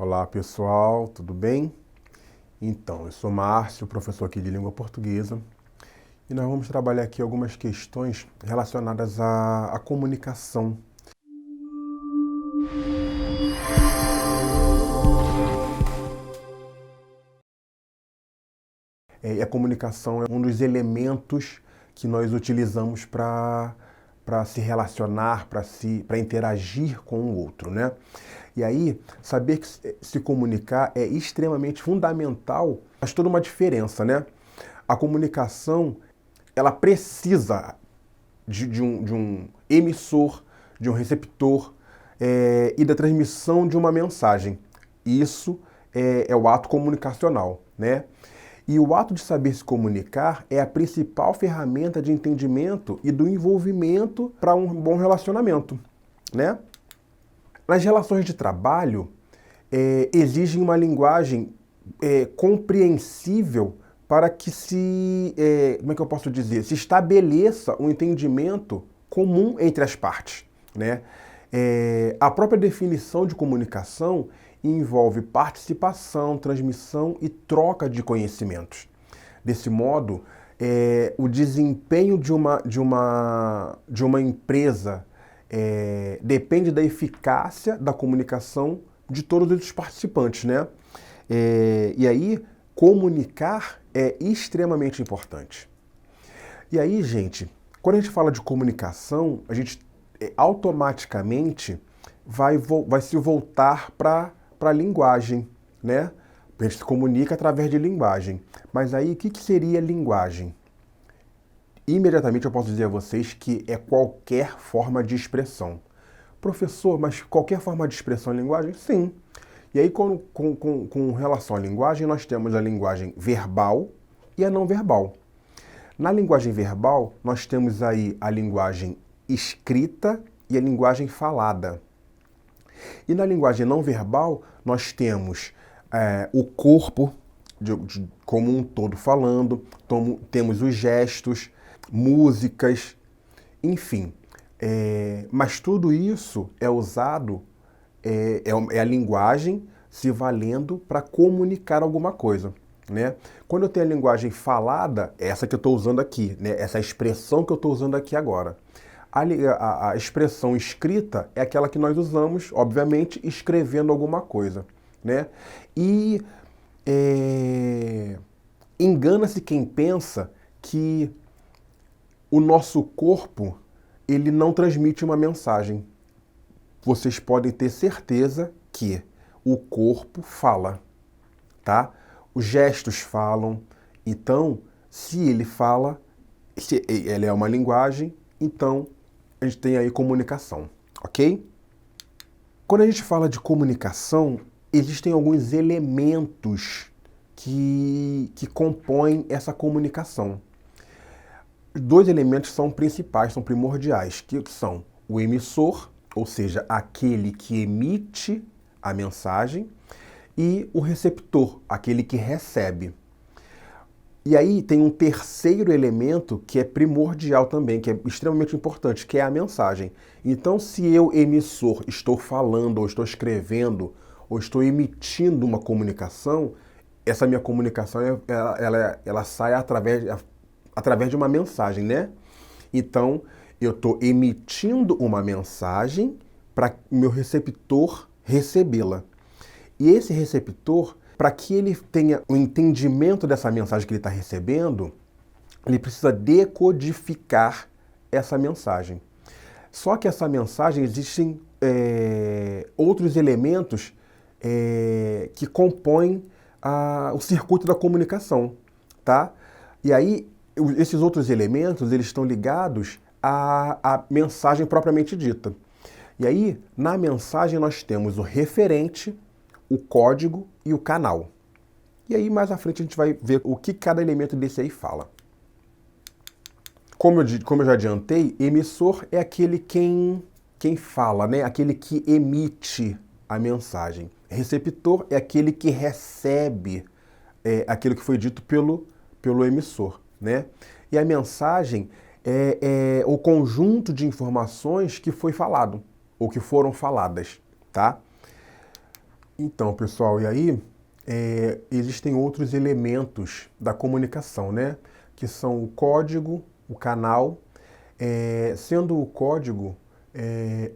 Olá pessoal, tudo bem? Então, eu sou Márcio, professor aqui de língua portuguesa, e nós vamos trabalhar aqui algumas questões relacionadas à comunicação. E a comunicação é um dos elementos que nós utilizamos para se relacionar, para interagir com o outro, né? E aí, saber que se comunicar é extremamente fundamental, faz toda uma diferença, né? A comunicação, ela precisa de um emissor, de um receptor e da transmissão de uma mensagem. Isso é o ato comunicacional, né? E o ato de saber se comunicar é a principal ferramenta de entendimento e do envolvimento para um bom relacionamento, né? Nas relações de trabalho, exigem uma linguagem compreensível para que como é que eu posso dizer, se estabeleça um entendimento comum entre as partes, né? A própria definição de comunicação envolve participação, transmissão e troca de conhecimentos. Desse modo, o desempenho de uma empresa depende da eficácia da comunicação de todos os participantes, né? E aí, comunicar é extremamente importante. E aí, gente, quando a gente fala de comunicação, a gente automaticamente vai se voltar para a linguagem, né? A gente se comunica através de linguagem. Mas aí, o que seria linguagem? Imediatamente eu posso dizer a vocês que é qualquer forma de expressão. Professor, mas qualquer forma de expressão é linguagem? Sim. E aí, com relação à linguagem, nós temos a linguagem verbal e a não verbal. Na linguagem verbal, nós temos aí a linguagem escrita e a linguagem falada. E na linguagem não verbal, nós temos o corpo como um todo falando, temos os gestos, músicas, enfim. Mas tudo isso é usado, é a linguagem se valendo para comunicar alguma coisa, né? Quando eu tenho a linguagem falada, essa que eu estou usando aqui, né? Essa expressão que eu estou usando aqui agora. A expressão escrita é aquela que nós usamos, obviamente, escrevendo alguma coisa, né? E engana-se quem pensa que o nosso corpo ele não transmite uma mensagem. Vocês podem ter certeza que o corpo fala, tá? Os gestos falam. Então, se ele fala, se ele é uma linguagem, então a gente tem aí comunicação, ok? Quando a gente fala de comunicação, existem alguns elementos que compõem essa comunicação. Dois elementos são principais, são primordiais, que são o emissor, ou seja, aquele que emite a mensagem, e o receptor, aquele que recebe. E aí tem um terceiro elemento que é primordial também, que é extremamente importante, que é a mensagem. Então, se eu, emissor, estou falando, ou estou escrevendo, ou estou emitindo uma comunicação, essa minha comunicação ela sai através de uma mensagem, né? Então, eu estou emitindo uma mensagem para o meu receptor recebê-la. E esse receptor, para que ele tenha o entendimento dessa mensagem que ele está recebendo, ele precisa decodificar essa mensagem. Só que essa mensagem, existem outros elementos que compõem o circuito da comunicação, tá? E aí, esses outros elementos, eles estão ligados à mensagem propriamente dita. E aí, na mensagem, nós temos o referente, o código e o canal. E aí, mais à frente, a gente vai ver o que cada elemento desse aí fala. Como eu já adiantei, emissor é aquele quem fala, né? Aquele que emite a mensagem. Receptor é aquele que recebe aquilo que foi dito pelo emissor, né? E a mensagem é o conjunto de informações que foi falado, ou que foram faladas, tá? Então, pessoal, e aí existem outros elementos da comunicação, né? Que são o código, o canal, sendo o código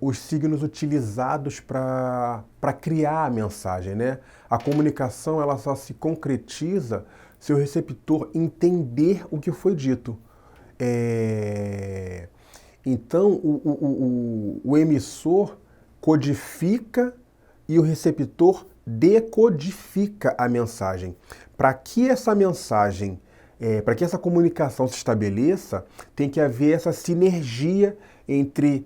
os signos utilizados para criar a mensagem, né? A comunicação ela só se concretiza se o receptor entender o que foi dito. Então, o emissor codifica e o receptor decodifica a mensagem. Para que essa mensagem, para que essa comunicação se estabeleça, tem que haver essa sinergia entre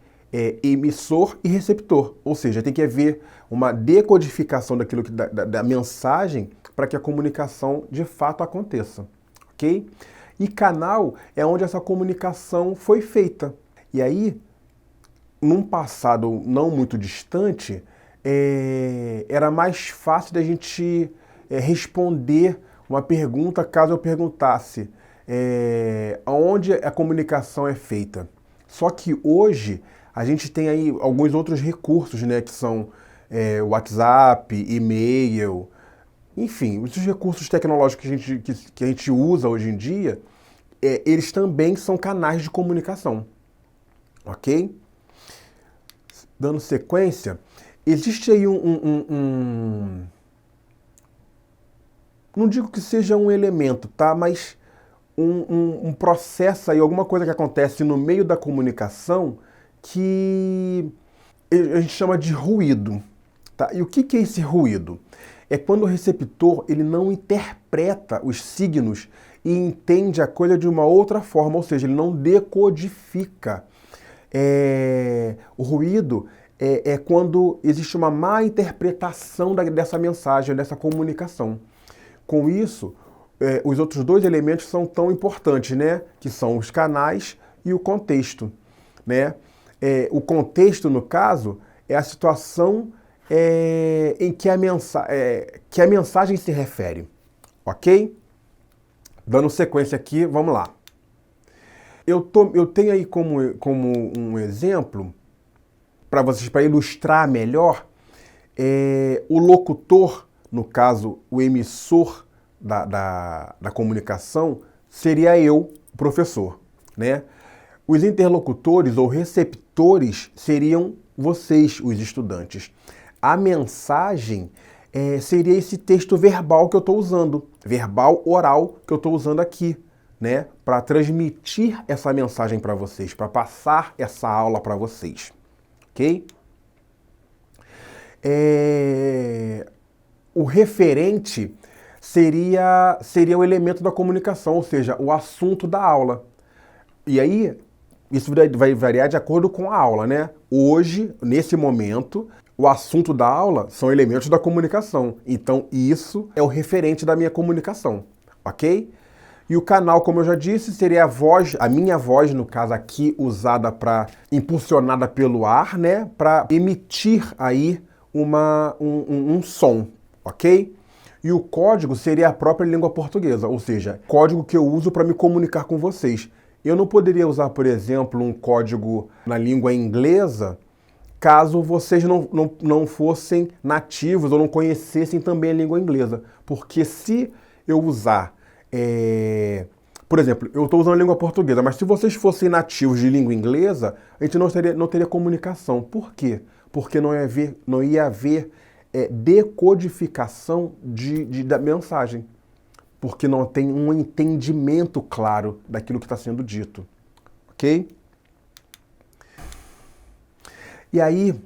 emissor e receptor. Ou seja, tem que haver uma decodificação daquilo da mensagem para que a comunicação de fato aconteça. Ok? E canal é onde essa comunicação foi feita. E aí, num passado não muito distante, era mais fácil da gente responder uma pergunta caso eu perguntasse aonde a comunicação é feita. Só que hoje a gente tem aí alguns outros recursos, né, que são WhatsApp, e-mail, enfim, os recursos tecnológicos que a gente usa hoje em dia, eles também são canais de comunicação. Ok? Dando sequência, existe aí não digo que seja um elemento, tá? Mas um processo aí, alguma coisa que acontece no meio da comunicação que a gente chama de ruído, tá? E o que é esse ruído? É quando o receptor ele não interpreta os signos e entende a coisa de uma outra forma, ou seja, ele não decodifica. O ruído é quando existe uma má interpretação dessa mensagem, dessa comunicação. Com isso, os outros dois elementos são tão importantes, né? Que são os canais e o contexto, né? O contexto, no caso, é a situação em que a mensagem se refere, ok? Dando sequência aqui, vamos lá. Eu tenho aí como um exemplo, para vocês, para ilustrar melhor, o locutor, no caso, o emissor da comunicação, seria eu, o professor, né? Os interlocutores ou receptores seriam vocês, os estudantes. A mensagem seria esse texto verbal que eu estou usando, verbal oral que eu estou usando aqui, né, para transmitir essa mensagem para vocês, para passar essa aula para vocês, ok? O referente seria o elemento da comunicação, ou seja, o assunto da aula. E aí, isso vai variar de acordo com a aula, né? Hoje, nesse momento, o assunto da aula são elementos da comunicação. Então, isso é o referente da minha comunicação, ok? E o canal, como eu já disse, seria a minha voz, no caso aqui, usada impulsionada pelo ar, né? Para emitir aí um som, ok? E o código seria a própria língua portuguesa, ou seja, código que eu uso para me comunicar com vocês. Eu não poderia usar, por exemplo, um código na língua inglesa caso vocês não fossem nativos ou não conhecessem também a língua inglesa. Porque se eu usar, por exemplo, eu estou usando a língua portuguesa, mas se vocês fossem nativos de língua inglesa, a gente não teria comunicação. Por quê? Porque não ia haver decodificação da mensagem. Porque não tem um entendimento claro daquilo que está sendo dito. Ok? E aí,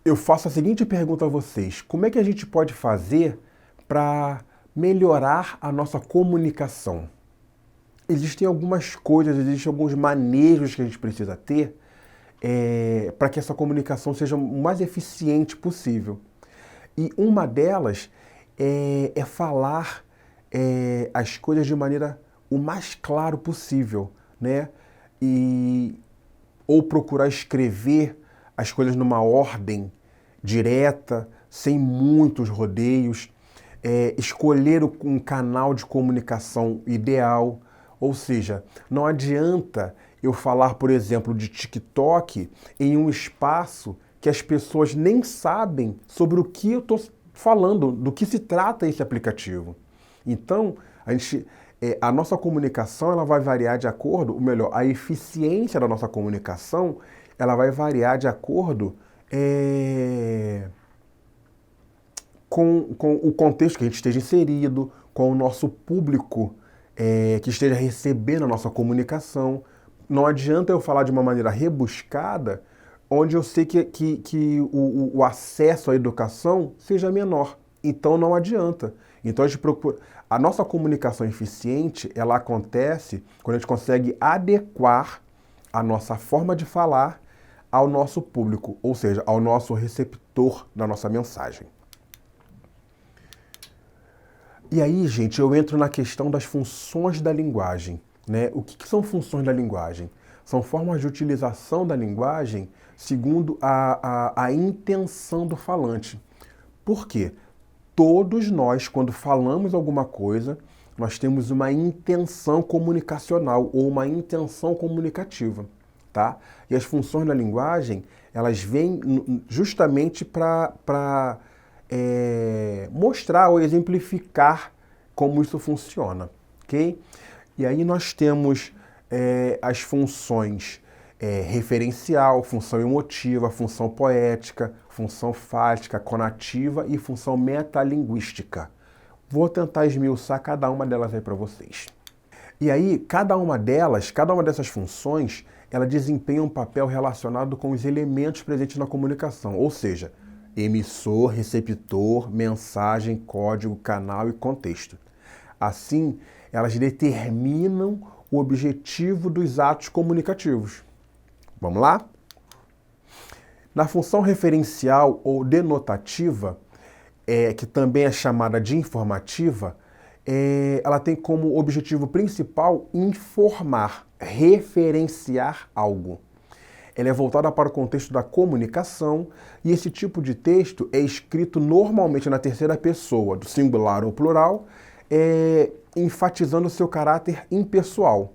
eu faço a seguinte pergunta a vocês. Como é que a gente pode fazer para melhorar a nossa comunicação? Existem algumas coisas, existem alguns manejos que a gente precisa ter para que essa comunicação seja o mais eficiente possível. E uma delas é falar as coisas de maneira o mais claro possível, né? Ou procurar escrever as coisas numa ordem direta, sem muitos rodeios, escolher um canal de comunicação ideal, ou seja, não adianta eu falar, por exemplo, de TikTok em um espaço que as pessoas nem sabem sobre o que eu estou falando do que se trata esse aplicativo. Então, a nossa comunicação ela vai variar de acordo, ou melhor, a eficiência da nossa comunicação ela vai variar de acordo com o contexto que a gente esteja inserido, com o nosso público que esteja recebendo a nossa comunicação. Não adianta eu falar de uma maneira rebuscada, onde eu sei que o acesso à educação seja menor. Então não adianta. Então a nossa comunicação eficiente, ela acontece quando a gente consegue adequar a nossa forma de falar ao nosso público, ou seja, ao nosso receptor da nossa mensagem. E aí, gente, eu entro na questão das funções da linguagem, né? O que são funções da linguagem? São formas de utilização da linguagem segundo a intenção do falante. Por quê? Todos nós, quando falamos alguma coisa, nós temos uma intenção comunicacional ou uma intenção comunicativa, tá? E as funções da linguagem, elas vêm justamente para mostrar ou exemplificar como isso funciona, ok? E aí nós temos as funções referencial, função emotiva, função poética, função fática, conativa e função metalinguística. Vou tentar esmiuçar cada uma delas aí para vocês. E aí, cada uma dessas funções, ela desempenha um papel relacionado com os elementos presentes na comunicação, ou seja, emissor, receptor, mensagem, código, canal e contexto. Assim, elas determinam o objetivo dos atos comunicativos. Vamos lá? Na função referencial ou denotativa, que também é chamada de informativa, ela tem como objetivo principal informar, referenciar algo. Ela é voltada para o contexto da comunicação e esse tipo de texto é escrito normalmente na terceira pessoa, do singular ou plural, enfatizando seu caráter impessoal.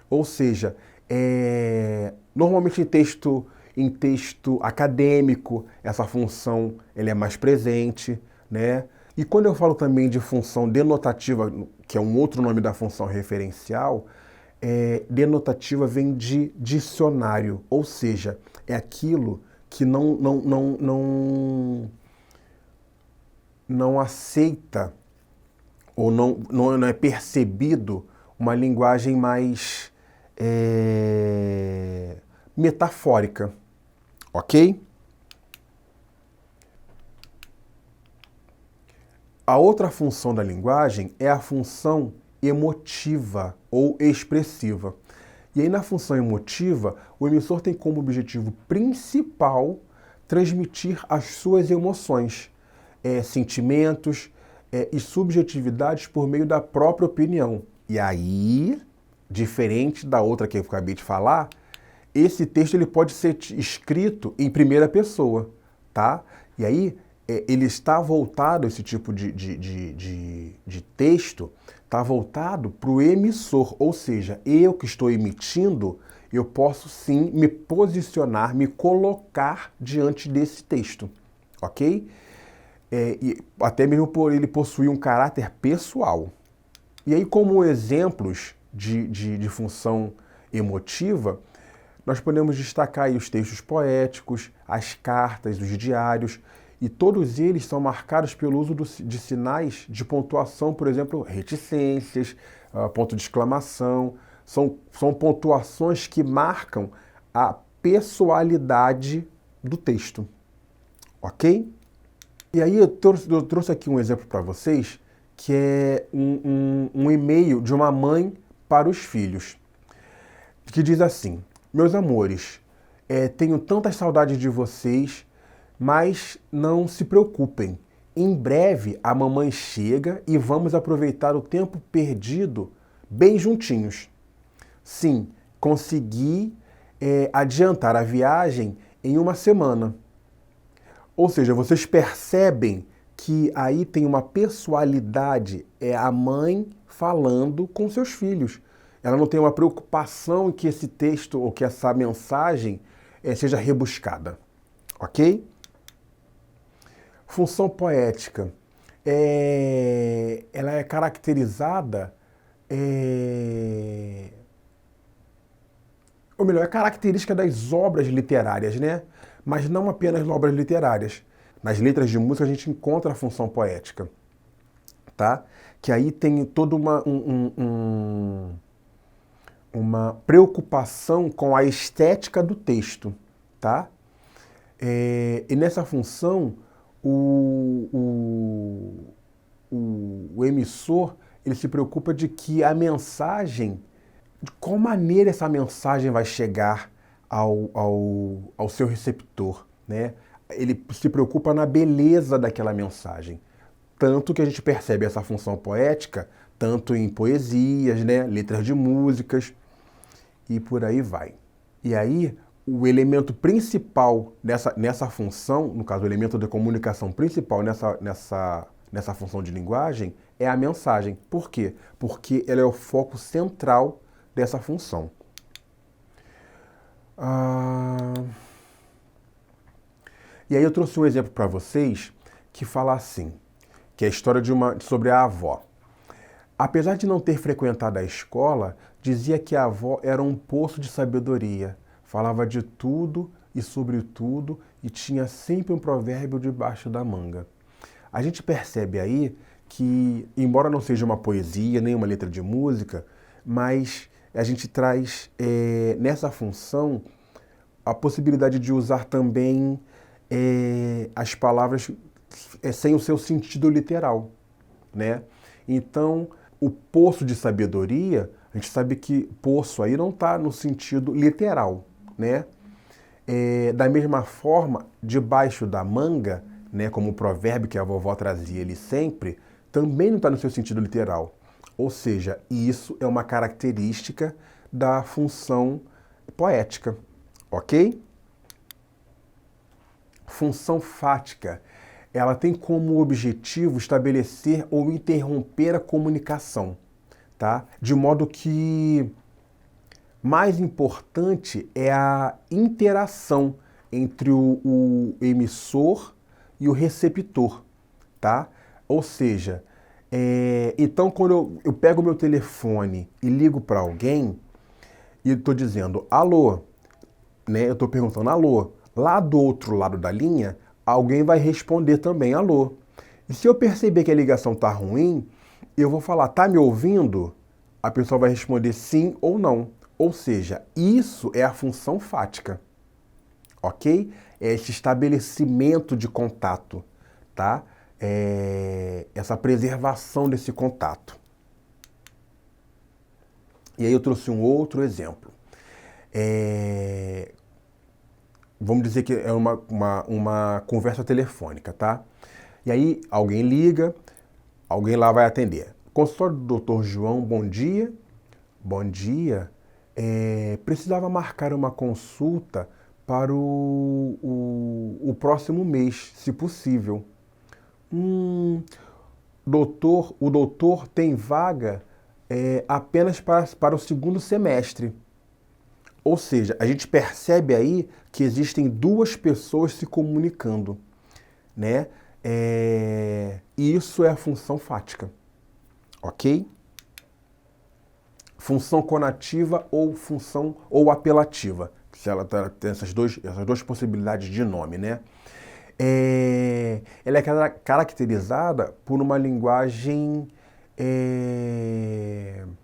Ou seja, normalmente em texto acadêmico, essa função ela é mais presente, né? E quando eu falo também de função denotativa, que é um outro nome da função referencial, denotativa vem de dicionário, ou seja, é aquilo que não aceita ou não é percebido uma linguagem mais metafórica, ok? A outra função da linguagem é a função emotiva ou expressiva. E aí na função emotiva, o emissor tem como objetivo principal transmitir as suas emoções, sentimentos e subjetividades por meio da própria opinião. E aí, diferente da outra que eu acabei de falar, esse texto ele pode ser escrito em primeira pessoa, tá? E aí, ele está voltado, esse tipo de texto, está voltado para o emissor, ou seja, eu que estou emitindo, eu posso sim me posicionar, me colocar diante desse texto, ok? E até mesmo por ele possuir um caráter pessoal. E aí, como exemplos de função emotiva, nós podemos destacar aí os textos poéticos, as cartas, os diários, e todos eles são marcados pelo uso de sinais de pontuação, por exemplo, reticências, ponto de exclamação. São pontuações que marcam a pessoalidade do texto, ok? E aí eu trouxe aqui um exemplo para vocês, que é um e-mail de uma mãe para os filhos, que diz assim: meus amores, tenho tantas saudades de vocês, mas não se preocupem. Em breve a mamãe chega e vamos aproveitar o tempo perdido bem juntinhos. Sim, consegui adiantar a viagem em uma semana. Ou seja, vocês percebem que aí tem uma pessoalidade, é a mãe falando com seus filhos. Ela não tem uma preocupação em que esse texto ou que essa mensagem seja rebuscada, ok? Função poética. Ela é caracterizada, ou melhor, é característica das obras literárias, né? Mas não apenas nas obras literárias. Nas letras de música a gente encontra a função poética, tá? Que aí tem toda uma preocupação com a estética do texto, tá? E nessa função, o emissor ele se preocupa de que a mensagem, de qual maneira essa mensagem vai chegar ao seu receptor, né? Ele se preocupa na beleza daquela mensagem. Tanto que a gente percebe essa função poética, tanto em poesias, né, letras de músicas, e por aí vai. E aí, o elemento principal nessa função, no caso, o elemento de comunicação principal nessa função de linguagem, é a mensagem. Por quê? Porque ela é o foco central dessa função. E aí eu trouxe um exemplo para vocês que fala assim, que é a história sobre a avó. Apesar de não ter frequentado a escola, dizia que a avó era um poço de sabedoria. Falava de tudo e sobre tudo e tinha sempre um provérbio debaixo da manga. A gente percebe aí que, embora não seja uma poesia, nem uma letra de música, mas a gente traz nessa função a possibilidade de usar também as palavras sem o seu sentido literal, né? Então, o poço de sabedoria, a gente sabe que poço aí não está no sentido literal, né? Da mesma forma, debaixo da manga, né, como o provérbio que a vovó trazia ali sempre, também não está no seu sentido literal. Ou seja, isso é uma característica da função poética, ok? Função fática. Ela tem como objetivo estabelecer ou interromper a comunicação, tá? De modo que mais importante é a interação entre o emissor e o receptor, tá? Ou seja, então quando eu pego o meu telefone e ligo para alguém e estou dizendo alô, né? Eu estou perguntando alô. Lá do outro lado da linha, alguém vai responder também alô. E se eu perceber que a ligação está ruim, eu vou falar, tá me ouvindo? A pessoa vai responder sim ou não. Ou seja, isso é a função fática, ok? É esse estabelecimento de contato, tá? Essa preservação desse contato. E aí eu trouxe um outro exemplo. Vamos dizer que é uma conversa telefônica, tá? E aí alguém liga, alguém lá vai atender. Consultório do Dr. João, bom dia. Bom dia. Precisava marcar uma consulta para o próximo mês, se possível. Doutor, o doutor tem vaga apenas para o segundo semestre. Ou seja, a gente percebe aí que existem duas pessoas se comunicando, né? E isso é a função fática, ok? Função conativa ou função ou apelativa, se ela tem essas duas possibilidades de nome, né? Ela é caracterizada por uma linguagem,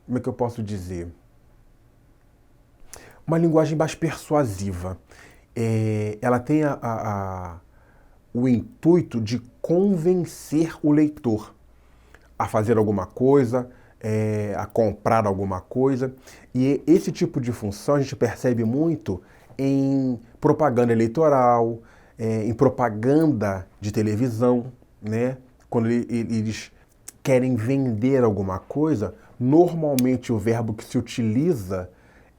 como é que eu posso dizer? Uma linguagem mais persuasiva. Ela tem o intuito de convencer o leitor a fazer alguma coisa, a comprar alguma coisa. E esse tipo de função a gente percebe muito em propaganda eleitoral, em propaganda de televisão, né? Quando eles querem vender alguma coisa, normalmente o verbo que se utiliza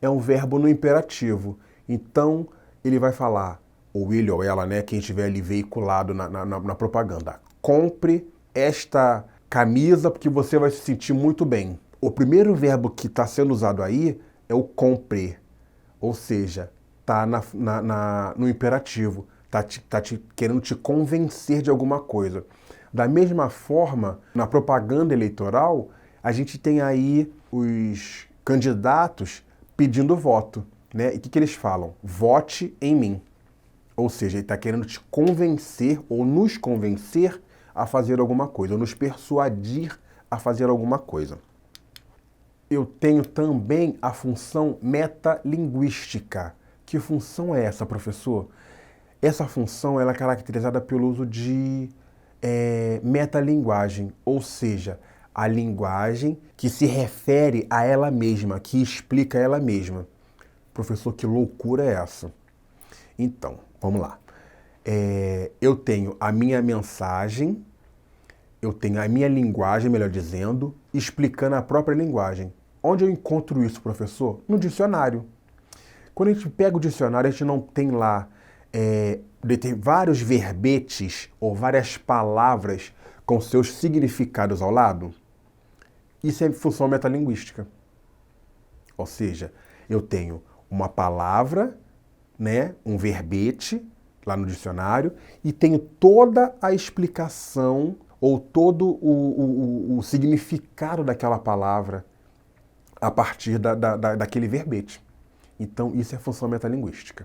é um verbo no imperativo. Então, ele vai falar, ou ele ou ela, né, quem estiver ali veiculado na propaganda, compre esta camisa porque você vai se sentir muito bem. O primeiro verbo que está sendo usado aí é o compre, ou seja, está no imperativo, querendo te convencer de alguma coisa. Da mesma forma, na propaganda eleitoral, a gente tem aí os candidatos pedindo voto, né? E o que eles falam? Vote em mim. Ou seja, ele está querendo te convencer ou nos convencer a fazer alguma coisa, ou nos persuadir a fazer alguma coisa. Eu tenho também a função metalinguística. Que função é essa, professor? Essa função ela é caracterizada pelo uso de metalinguagem, ou seja, a linguagem que se refere a ela mesma, que explica ela mesma. Professor, que loucura é essa? Então, vamos lá. Eu tenho a minha mensagem, eu tenho a minha linguagem, melhor dizendo, explicando a própria linguagem. Onde eu encontro isso, professor? No dicionário. Quando a gente pega o dicionário, a gente não tem lá tem vários verbetes ou várias palavras com seus significados ao lado? Isso é função metalinguística. Ou seja, eu tenho uma palavra, né, um verbete lá no dicionário e tenho toda a explicação ou todo o significado daquela palavra a partir daquele verbete. Então, isso é função metalinguística.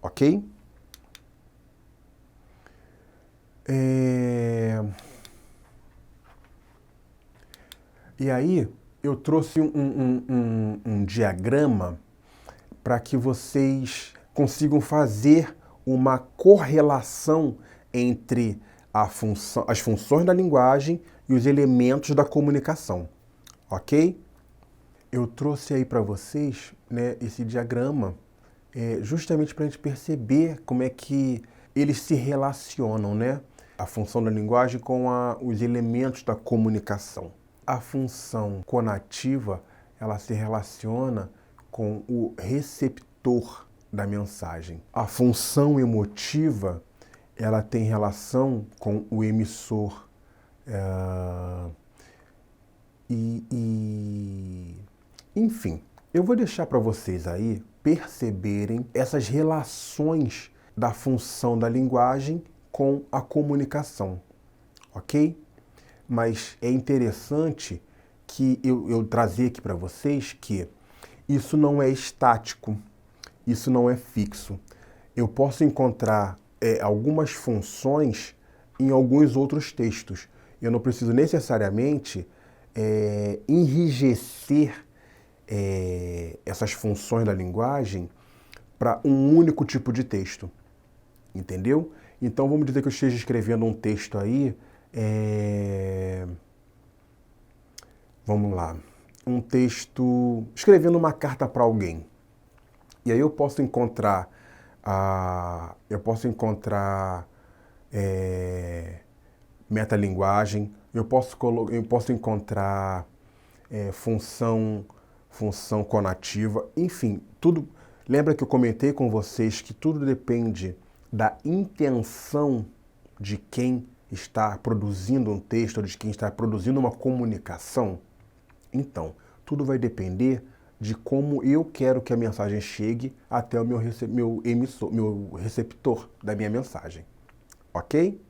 Ok? E aí, eu trouxe um diagrama para que vocês consigam fazer uma correlação entre as funções da linguagem e os elementos da comunicação. Ok? Eu trouxe aí para vocês, né, esse diagrama justamente para a gente perceber como é que eles se relacionam, né? A função da linguagem com os elementos da comunicação. A função conativa, ela se relaciona com o receptor da mensagem. A função emotiva, ela tem relação com o emissor. Enfim, eu vou deixar para vocês aí perceberem essas relações da função da linguagem com a comunicação, ok? Mas é interessante que eu trazer aqui para vocês que isso não é estático, isso não é fixo. Eu posso encontrar algumas funções em alguns outros textos. Eu não preciso necessariamente enrijecer essas funções da linguagem para um único tipo de texto. Entendeu? Então vamos dizer que eu esteja escrevendo um texto aí. Vamos lá. Um texto escrevendo uma carta para alguém. E aí eu posso encontrar metalinguagem, eu posso encontrar função conativa, enfim, tudo. Lembra que eu comentei com vocês que tudo depende da intenção de quem está produzindo um texto, ou de quem está produzindo uma comunicação? Então, tudo vai depender de como eu quero que a mensagem chegue até o meu receptor da minha mensagem. Ok?